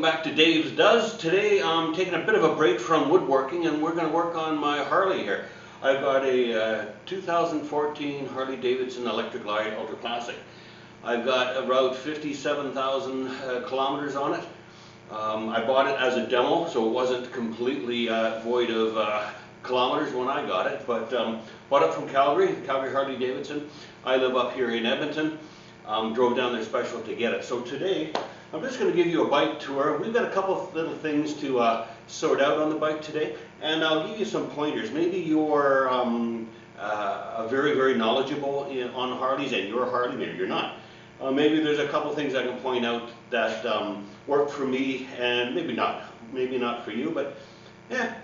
back to Dave's Does. Today I'm taking a bit of a break from woodworking and we're going to work on my Harley here. I've got a 2014 Harley Davidson Electric Glide Ultra Classic. I've got about 57,000 kilometers on it. I bought it as a demo, so it wasn't completely void of kilometers when I got it, but bought it from Calgary Harley Davidson. I live up here in Edmonton. Drove down there special to get it. So today I'm just going to give you a bike tour. We've got a couple of little things to sort out on the bike today, and I'll give you some pointers. Maybe you're very knowledgeable on Harleys and you're a Harley, maybe you're not. Maybe there's a couple things I can point out that worked for me and maybe not for you, but yeah,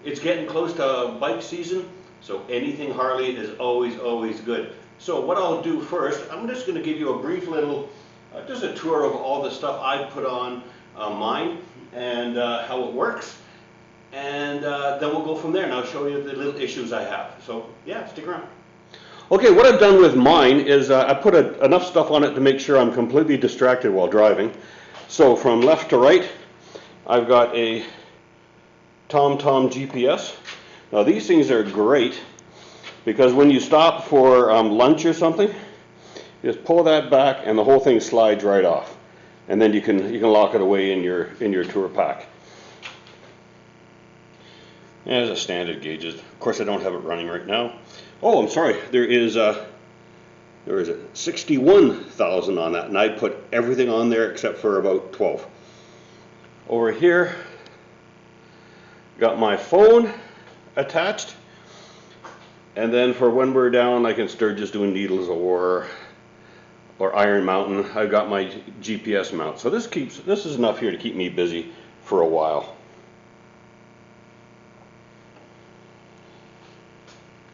it's getting close to bike season, so anything Harley is always good. So what I'll do first, I'm just going to give you a brief little, just a tour of all the stuff I put on mine and how it works, and then we'll go from there and I'll show you the little issues I have. So yeah, stick around. Okay, what I've done with mine is I put enough stuff on it to make sure I'm completely distracted while driving. So from left to right, I've got a TomTom GPS. Now these things are great because when you stop for lunch or something, you just pull that back and the whole thing slides right off, and then you can lock it away in your tour pack. There's a standard gauges. Of course, I don't have it running right now. Oh, I'm sorry. There is 61,000 on that, and I put everything on there except for about 12. Over here, got my phone attached, and then for when we're down, I can start just doing needles or Iron Mountain. I've got my GPS mount, so this is enough here to keep me busy for a while.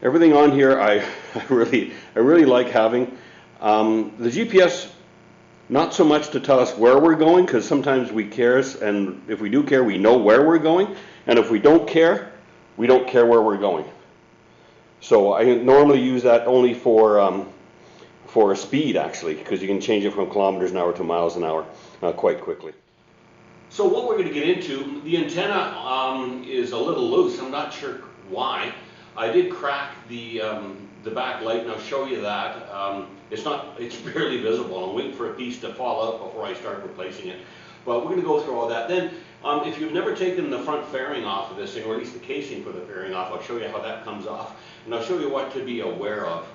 Everything on here I really like having. The GPS, not so much to tell us where we're going, because sometimes we care, and if we do care, we know where we're going, and if we don't care, we don't care where we're going. So I normally use that only for speed, actually, because you can change it from kilometers an hour to miles an hour quite quickly. So what we're going to get into, the antenna is a little loose. I'm not sure why. I did crack the back light, and I'll show you that. It's barely visible. I'm waiting for a piece to fall out before I start replacing it. But we're going to go through all that. Then, if you've never taken the front fairing off of this thing, or at least the casing for the fairing off, I'll show you how that comes off, and I'll show you what to be aware of.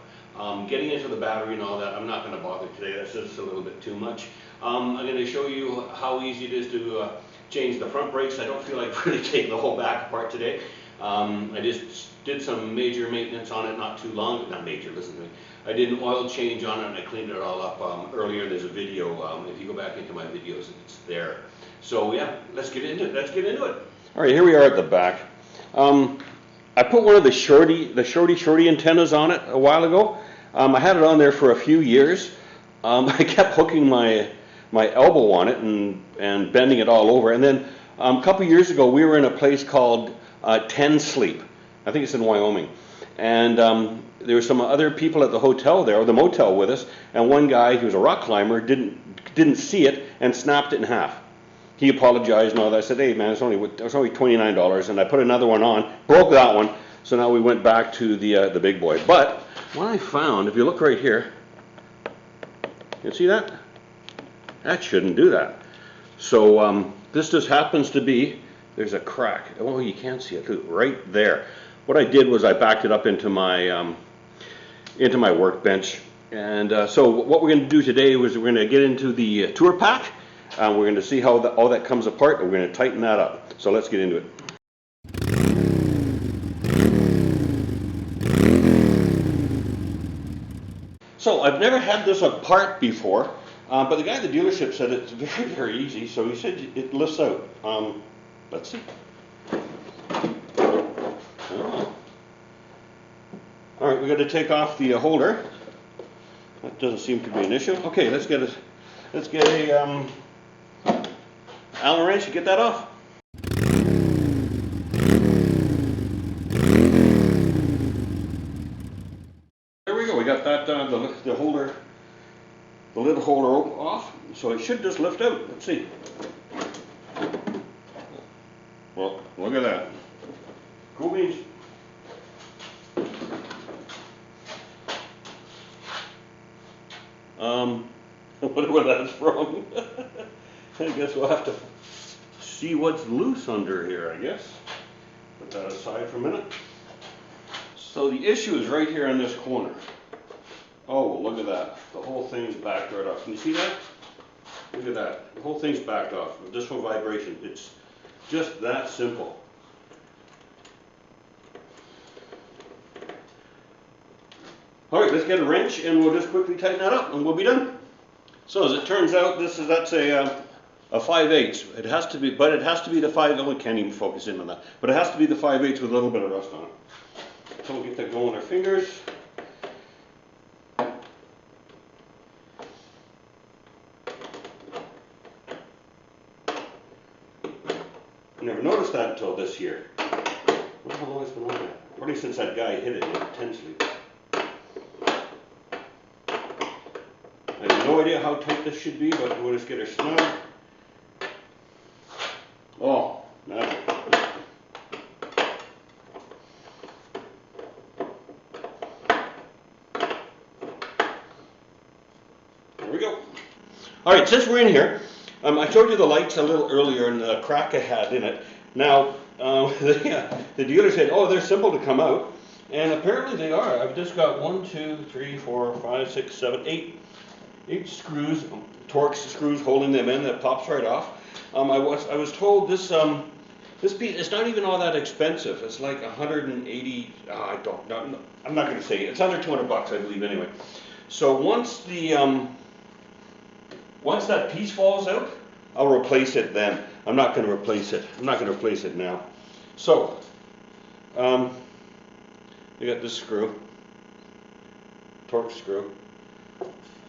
Getting into the battery and all that, I'm not going to bother today. That's just a little bit too much. I'm going to show you how easy it is to change the front brakes. I don't feel like really taking the whole back apart today. I just did some major maintenance on it not too long, not major, listen to me. I did an oil change on it and I cleaned it all up earlier. There's a video, if you go back into my videos, it's there. So yeah, let's get into it. All right, here we are at the back. I put one of the shorty antennas on it a while ago. I had it on there for a few years. I kept hooking my elbow on it and bending it all over. And then a couple years ago, we were in a place called 10 Sleep. I think it's in Wyoming. And there were some other people at the hotel there, or the motel with us, and one guy, he was a rock climber, didn't see it and snapped it in half. He apologized and all that. I said, hey man, it was only $29, and I put another one on, broke that one, so now we went back to the big boy. But what I found, if you look right here, you see that? That shouldn't do that. So this just happens to be, there's a crack. Oh, you can't see it right there. What I did was I backed it up into my workbench, and so what we're going to do today is we're going to get into the tour pack. We're going to see how all that comes apart, and we're going to tighten that up. So let's get into it. So I've never had this apart before, but the guy at the dealership said it's very easy. So he said it lifts out. Let's see. Oh. All right, we're going to take off the holder. That doesn't seem to be an issue. Okay, let's get a Allen wrench to get that off. There we go. We got that the holder the lid holder off, so it should just lift out. Let's see. Look at that. Cool beans. I wonder where that's from. I guess we'll have to see what's loose under here, I guess. Put that aside for a minute. So the issue is right here in this corner. Oh, look at that. The whole thing's backed right off. Can you see that? Look at that. The whole thing's backed off. Just from vibration. It's just that simple. All right, let's get a wrench and we'll just quickly tighten that up and we'll be done. So as it turns out, that's a 5/8. It has to be, but it has to be the 5. Oh, we can't even focus in on that. But it has to be the 5/8 with a little bit of rust on it. So we'll get that going with our fingers. I never noticed that until this year. What the hell has been on that? Probably since that guy hit it intensely. I have no idea how tight this should be, but we'll just get her snug. Oh, magic. There we go. All right, since we're in here, I showed you the lights a little earlier and the crack I had in it. Now, the dealer said, oh, they're simple to come out. And apparently they are. I've just got 1, 2, 3, 4, 5, 6, 7, 8 screws, Torx screws holding them in. That pops right off. I was told this piece, it's not even all that expensive. It's like 180. I'm not going to say it. It's under $200, I believe, anyway. So once that piece falls out, I'll replace it then. I'm not going to replace it. I'm not going to replace it now. So, we got this screw, Torx screw.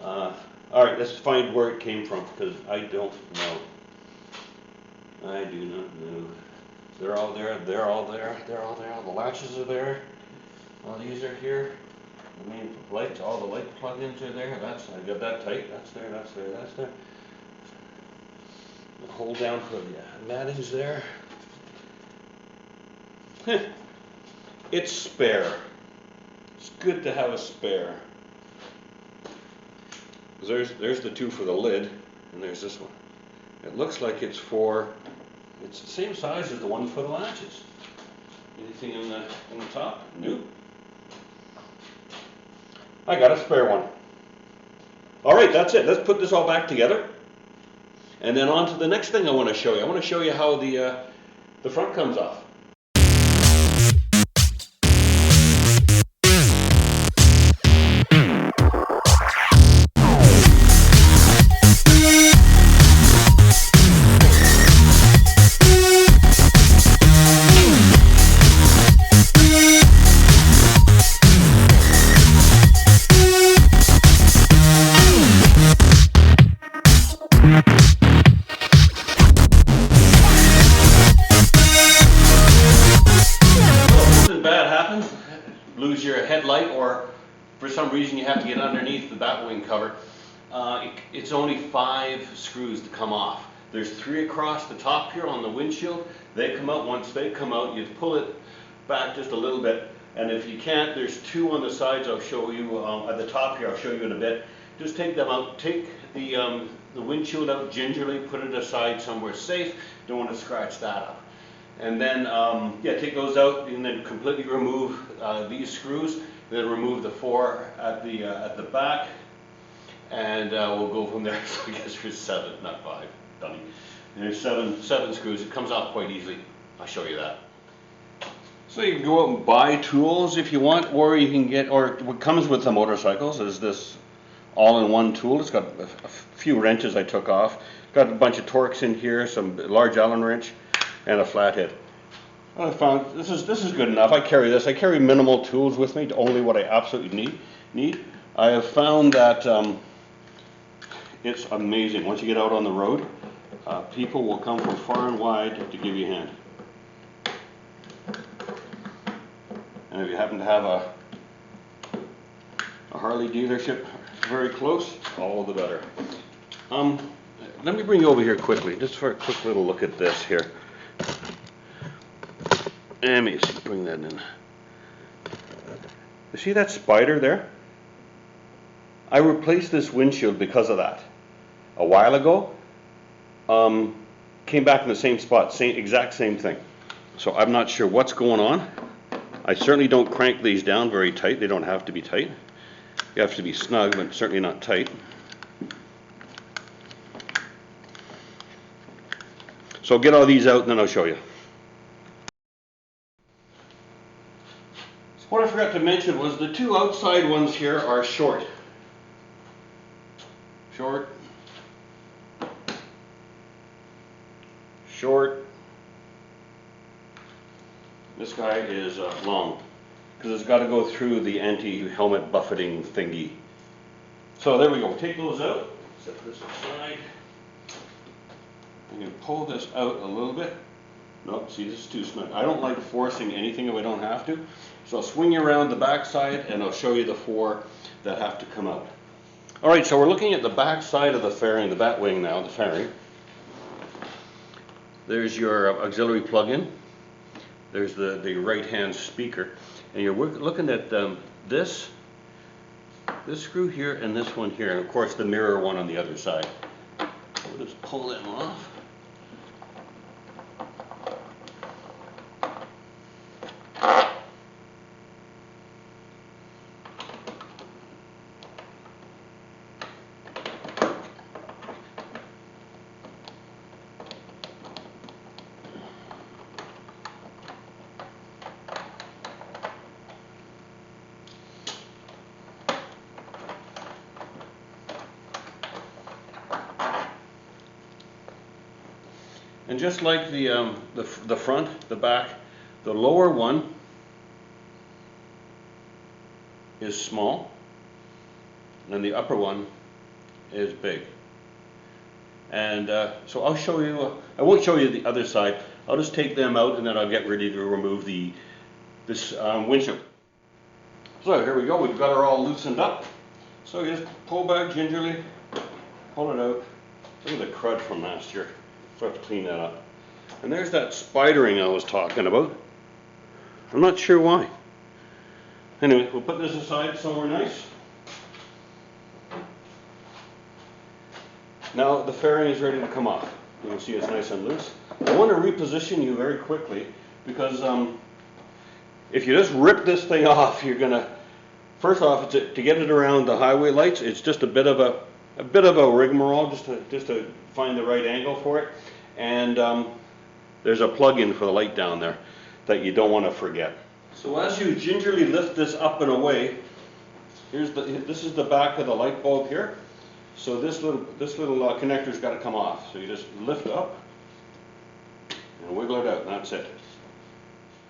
All right, let's find where it came from because I don't know. I do not know. They're all there. They're all there. They're all there. All the latches are there. All these are here. The main lights, all the light plug-ins are there. I got that tight. That's there. That's there. That's there. The hold down for the matting's there. It's spare. It's good to have a spare. There's the two for the lid, and there's this one. It looks like it's the same size as the one for the latches. Anything in the top? Nope. I got a spare one. All right, that's it. Let's put this all back together. And then on to the next thing I want to show you. I want to show you how the front comes off. Lose your headlight, or for some reason you have to get underneath the bat wing cover. It's only 5 screws to come off. There's 3 across the top here on the windshield. They come out. Once they come out, you pull it back just a little bit, and if you can't, there's 2 on the sides. I'll show you at the top here. I'll show you in a bit. Just take them out. Take the windshield out gingerly. Put it aside somewhere safe. Don't want to scratch that up. And then, take those out and then completely remove these screws. Then remove the 4 at the back, and we'll go from there. So I guess there's 7, not 5. Dunny. There's 7 screws. It comes off quite easily. I'll show you that. So you can go out and buy tools if you want, or you can get, or what comes with the motorcycles is this all-in-one tool. It's got a few wrenches I took off. Got a bunch of Torx in here, some large Allen wrench, and a flathead. I found this is good enough. I carry this. I carry minimal tools with me, only what I absolutely need. I have found that it's amazing. Once you get out on the road, people will come from far and wide to give you a hand. And if you happen to have a Harley dealership very close, all the better. Let me bring you over here quickly, just for a quick little look at this here. Let me bring that in. You see that spider there? I replaced this windshield because of that. A while ago, came back in the same spot, exact same thing. So I'm not sure what's going on. I certainly don't crank these down very tight. They don't have to be tight. You have to be snug, but certainly not tight. So I'll get all these out and then I'll show you. So what I forgot to mention was the two outside ones here are short. Short. Short. This guy is long because it's got to go through the anti-helmet buffeting thingy. So there we go. Take those out. Set this aside. I'm going to pull this out a little bit. Nope, see, this is too snug. I don't like forcing anything if I don't have to. So I'll swing you around the back side and I'll show you the four that have to come out. Alright, so we're looking at the back side of the fairing, the bat wing now, the fairing. There's your auxiliary plug-in. There's the right-hand speaker. And you're looking at this screw here and this one here. And of course the mirror one on the other side. We'll just pull them off. And just like the front, the back, the lower one is small, and the upper one is big. And so I'll show you. I won't show you the other side. I'll just take them out, and then I'll get ready to remove this windshield. So here we go. We've got her all loosened up. So you just pull back gingerly, pull it out. Look at the crud from last year. So I have to clean that up. And there's that spidering I was talking about. I'm not sure why. Anyway, we'll put this aside somewhere nice. Now the fairing is ready to come off. You can see it's nice and loose. I want to reposition you very quickly because if you just rip this thing off, you're gonna. First off, to get it around the highway lights, it's just a bit of a rigmarole just to find the right angle for it. And there's a plug-in for the light down there that you don't want to forget. So as you gingerly lift this up and away, this is the back of the light bulb here. So this little connector's got to come off. So you just lift up and wiggle it out, and that's it.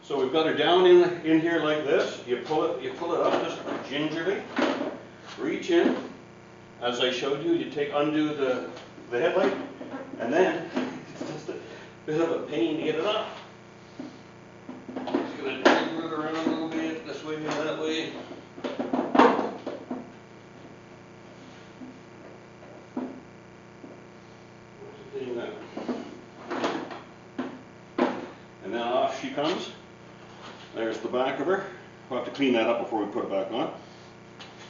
So we've got her down in here like this. You pull it up just gingerly. Reach in, as I showed you. You undo the headlight, and then it's just a bit of a pain to get it up. Just going to move it around a little bit, this way and that way. And then off she comes. There's the back of her. We'll have to clean that up before we put it back on. And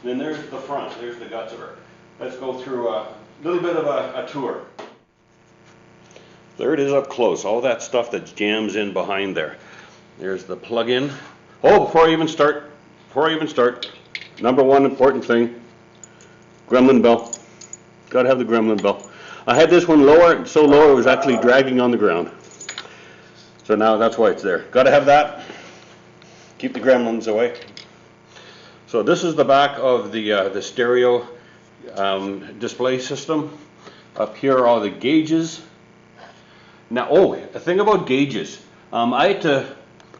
then there's the front. There's the guts of her. Let's go through a little bit of a tour. There it is up close. All that stuff that jams in behind there. There's the plug-in. Oh, before I even start, number one important thing, gremlin bell. Gotta have the gremlin bell. I had this one lower, so low it was actually dragging on the ground. So now that's why it's there. Gotta have that. Keep the gremlins away. So this is the back of the stereo display system. Up here are all the gauges. Now, the thing about gauges, I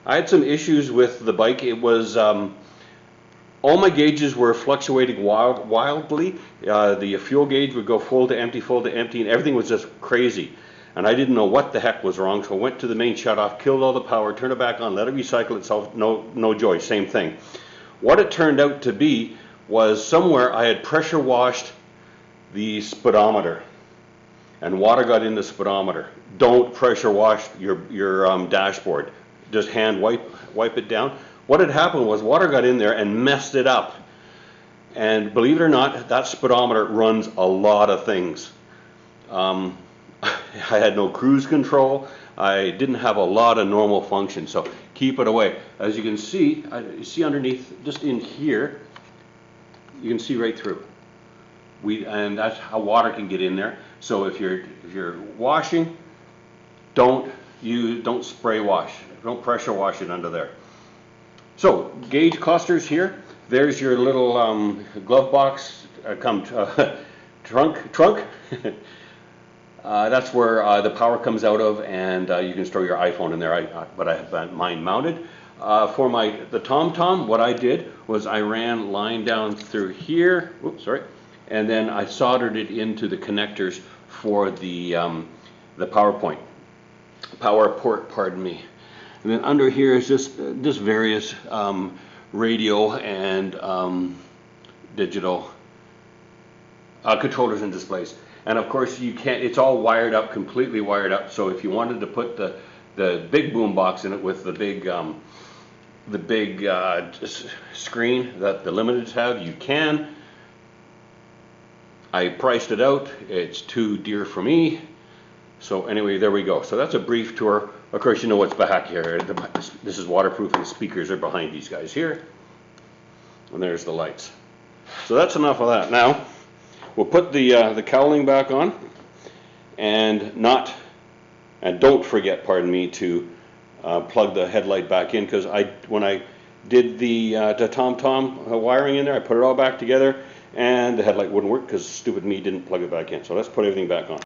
had some issues with the bike. It was all my gauges were fluctuating wildly. The fuel gauge would go full to empty, and everything was just crazy. And I didn't know what the heck was wrong, so I went to the main shutoff, killed all the power, turned it back on, let it recycle itself. No joy, same thing. What it turned out to be was somewhere I had pressure washed the speedometer, and water got in the speedometer. Don't pressure wash your dashboard. just hand wipe it down. What had happened was water got in there and messed it up. And believe it or not, that speedometer runs a lot of things. I had no cruise control. I didn't have a lot of normal function, so keep it away. As you can see, you see underneath, just in here, you can see right through. And that's how water can get in there. So if you're washing, don't spray wash. Don't pressure wash it under there. So gauge clusters here. There's your little glove box, trunk. That's where the power comes out of, and you can store your iPhone in there. But I have mine mounted. For the TomTom, what I did was I ran line down through here. Oops, sorry. And then I soldered it into the connectors for the power port. Pardon me. And then under here is just various radio and digital controllers and displays. And of course you can't, it's all wired up, completely wired up. So if you wanted to put the big boom box in it with the big screen that the limiteds have, you can. I priced it out. It's too dear for me. So anyway, there we go. So that's a brief tour. Of course, you know what's back here. This is waterproof, and the speakers are behind these guys here. And there's the lights. So that's enough of that. Now, we'll put the cowling back on, and don't forget, pardon me, to plug the headlight back in, because when I did the TomTom wiring in there, I put it all back together, and the headlight wouldn't work because stupid me didn't plug it back in. So let's put everything back on.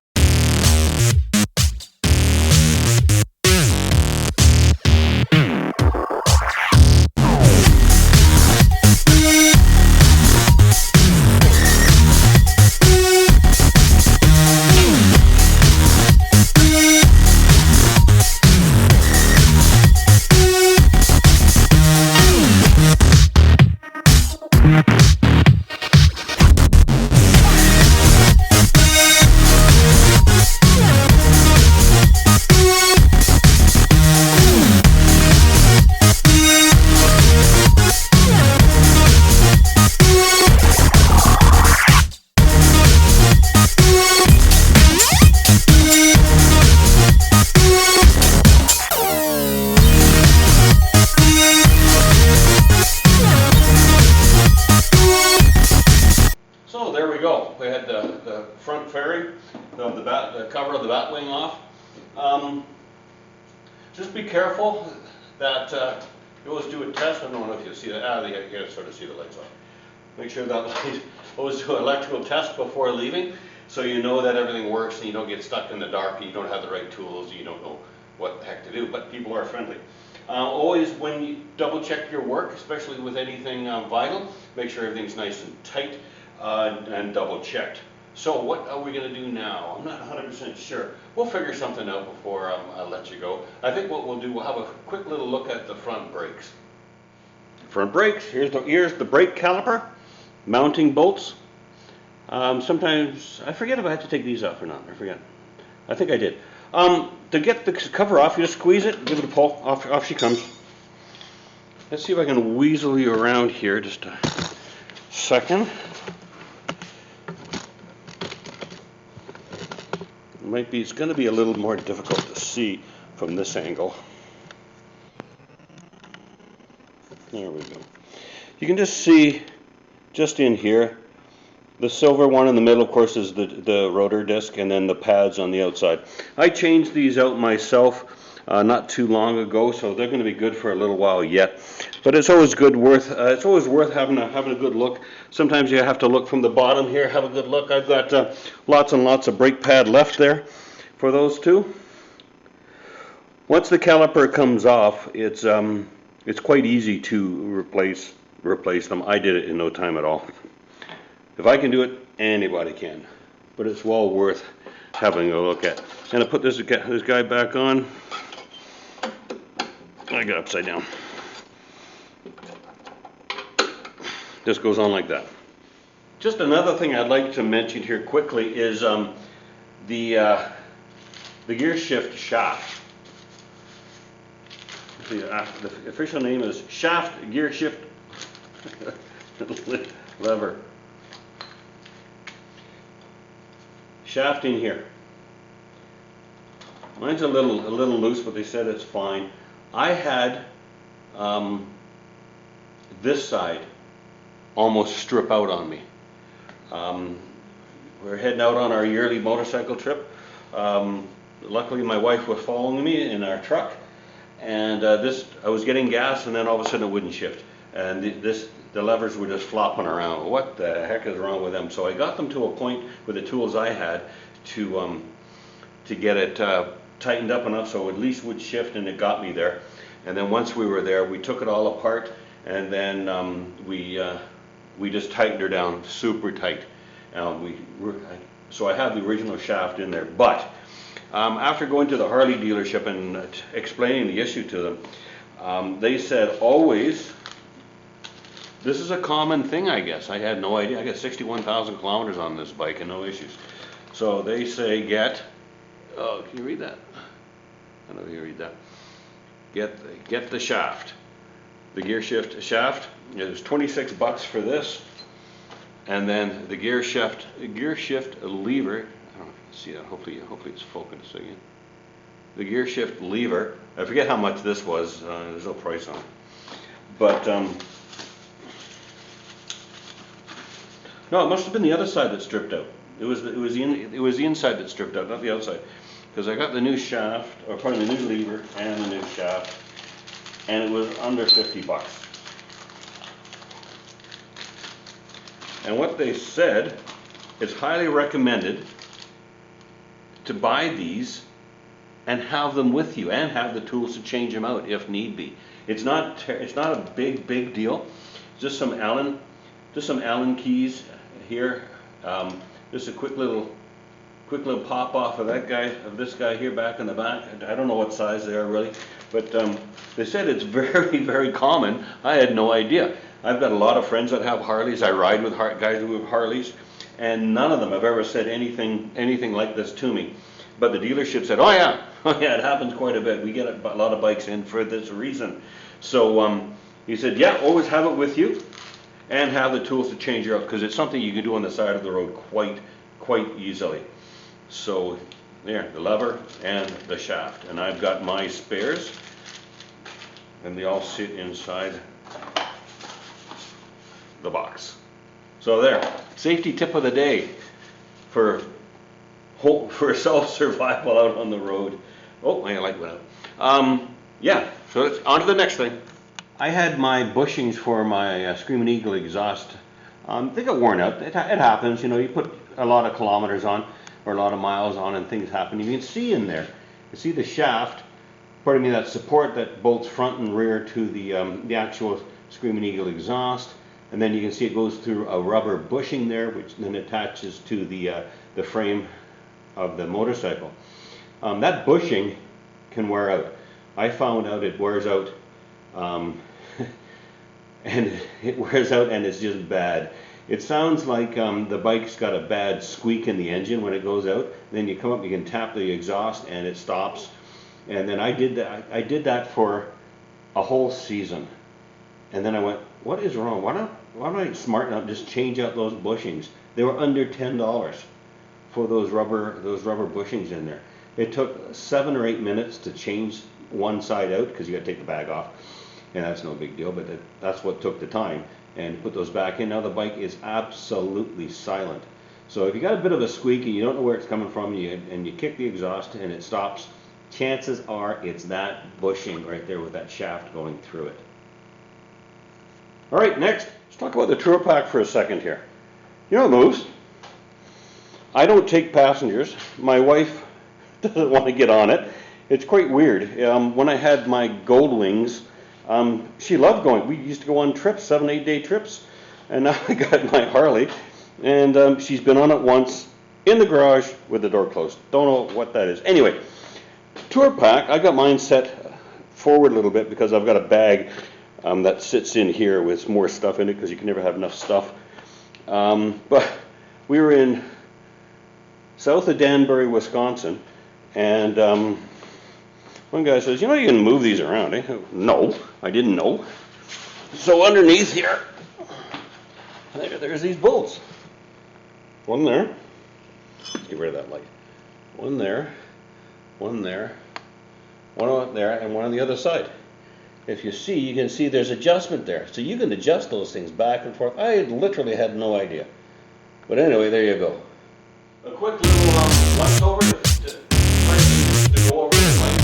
We had the front fairing of the cover of the bat wing off. Just be careful that you always do a test. I don't know if you see that. You can sort of see the lights on. Make sure that always do an electrical test before leaving, so you know that everything works and you don't get stuck in the dark and you don't have the right tools. You don't know what the heck to do. But people are friendly. Always, when you double check your work, especially with anything vital, make sure everything's nice and tight. And double checked. So what are we going to do now? I'm not 100% sure. We'll figure something out before I let you go. I think what we'll do, we'll have a quick little look at the front brakes. Front brakes, here's the brake caliper, mounting bolts. Sometimes, I forget if I had to take these off or not. I forget. I think I did. To get the cover off, you just squeeze it, give it a pull, off she comes. Let's see if I can weasel you around here just a second. It's going to be a little more difficult to see from this angle. There we go. You can just see, just in here, the silver one in the middle, of course, is the rotor disc, and then the pads on the outside. I changed these out myself not too long ago, so they're going to be good for a little while yet. But it's always worth having a good look. Sometimes you have to look from the bottom here, have a good look. I've got lots and lots of brake pad left there for those two. Once the caliper comes off, it's quite easy to replace them. I did it in no time at all. If I can do it, anybody can. But it's well worth having a look at. And I put this guy back on. I got upside down. This goes on like that. Just another thing I'd like to mention here quickly is the gear shift shaft. the official name is shaft gear shift lever. Shaft in here. Mine's a little loose, but they said it's fine. I had this side almost strip out on me. We're heading out on our yearly motorcycle trip. Luckily, my wife was following me in our truck, and I was getting gas, and then all of a sudden it wouldn't shift, and the levers were just flopping around. What the heck is wrong with them? So I got them to a point with the tools I had to get it tightened up enough so it at least would shift, and it got me there. And then once we were there, we took it all apart, and then we just tightened her down super tight. So I have the original shaft in there, but after going to the Harley dealership and explaining the issue to them, they said always, this is a common thing, I guess. I had no idea. I got 61,000 kilometers on this bike and no issues. So they say oh, can you read that? I don't know if you read that. Get the shaft. The gear shift shaft. It was $26 for this. And then the gear shift lever. I don't know if you can see that. Hopefully it's focused again. The gear shift lever. I forget how much this was. There's no price on it. But no, it must have been the other side that stripped out. It was the inside that stripped out, not the outside. Because I got the new shaft, or pardon, the new lever and the new shaft, and it was under $50. And what they said is highly recommended to buy these and have them with you, and have the tools to change them out if need be. It's not a big deal. Just some Allen keys here. Just a quick little pop off of this guy here back in the back. I don't know what size they are really, but they said it's very common. I had no idea. I've got a lot of friends that have Harleys. I ride with guys who have Harleys, and none of them have ever said anything like this to me. But the dealership said, oh yeah, it happens quite a bit. We get a lot of bikes in for this reason. So he said, yeah, always have it with you, and have the tools to change your out, because it's something you can do on the side of the road quite easily. So there, the lever and the shaft, and I've got my spares, and they all sit inside the box. So there, safety tip of the day for self-survival out on the road. Oh, my light went out. Yeah, so let's on to the next thing. I had my bushings for my Screaming Eagle exhaust. They got worn out. It happens, you know. You put a lot of kilometers on, or a lot of miles on, and things happen. You can see in there. You see the shaft. Pardon me, that support that bolts front and rear to the actual Screaming Eagle exhaust, and then you can see it goes through a rubber bushing there, which then attaches to the frame of the motorcycle. That bushing can wear out. I found out it wears out. And it wears out, and it's just bad. It sounds like the bike's got a bad squeak in the engine when it goes out. Then you come up, you can tap the exhaust, and it stops. And then I did that for a whole season. And then I went, what is wrong? Why don't I smart enough just change out those bushings? They were under $10 for those rubber bushings in there. It took 7 or 8 minutes to change one side out, because you got to take the bag off. And that's no big deal, but that's what took the time. And put those back in. Now the bike is absolutely silent. So if you got a bit of a squeak and you don't know where it's coming from, and you kick the exhaust and it stops, chances are it's that bushing right there with that shaft going through it. All right, next, let's talk about the Tour Pack for a second here. You know it moves. I don't take passengers. My wife doesn't want to get on it. It's quite weird. When I had my Gold Wings, she loved going. We used to go on trips, 7-8 day trips, and now I got my Harley, and she's been on it once in the garage with the door closed. Don't know what that is. Anyway, Tour Pack, I got mine set forward a little bit because I've got a bag that sits in here with more stuff in it, because you can never have enough stuff. But we were in south of Danbury, Wisconsin, and One guy says, you know you can move these around, eh? No, I didn't know. So underneath here, there's these bolts. One there. Let's get rid of that light. One there, one there, one there, and one on the other side. If you see, you can see there's adjustment there. So you can adjust those things back and forth. I literally had no idea. But anyway, there you go. A quick little once over to go over the light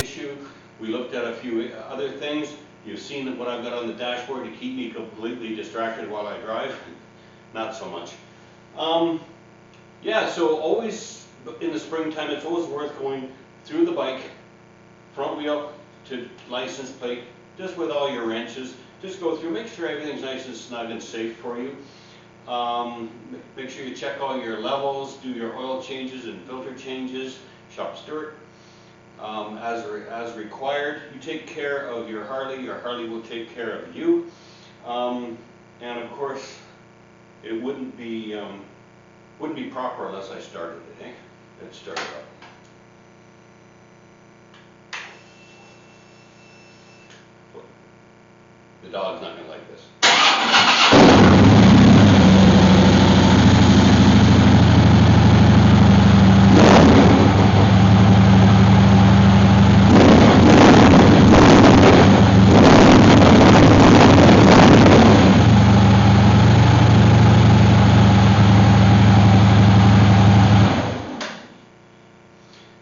issue. We looked at a few other things. You've seen what I've got on the dashboard to keep me completely distracted while I drive. Not so much. Yeah, so always in the springtime, it's always worth going through the bike, front wheel to license plate, just with all your wrenches. Just go through, make sure everything's nice and snug and safe for you. Make sure you check all your levels, do your oil changes and filter changes, shop steward. As required, you take care of your Harley will take care of you. And of course, it wouldn't be proper unless I started it, eh? Let's start it up. The dog's not going to like this.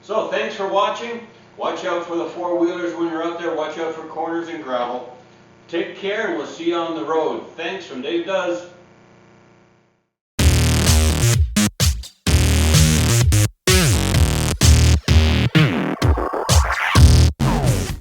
So thanks for watching. Watch out for the four-wheelers when you're out there. Watch out for corners and gravel. Take care, and we'll see you on the road. Thanks from Dave Does.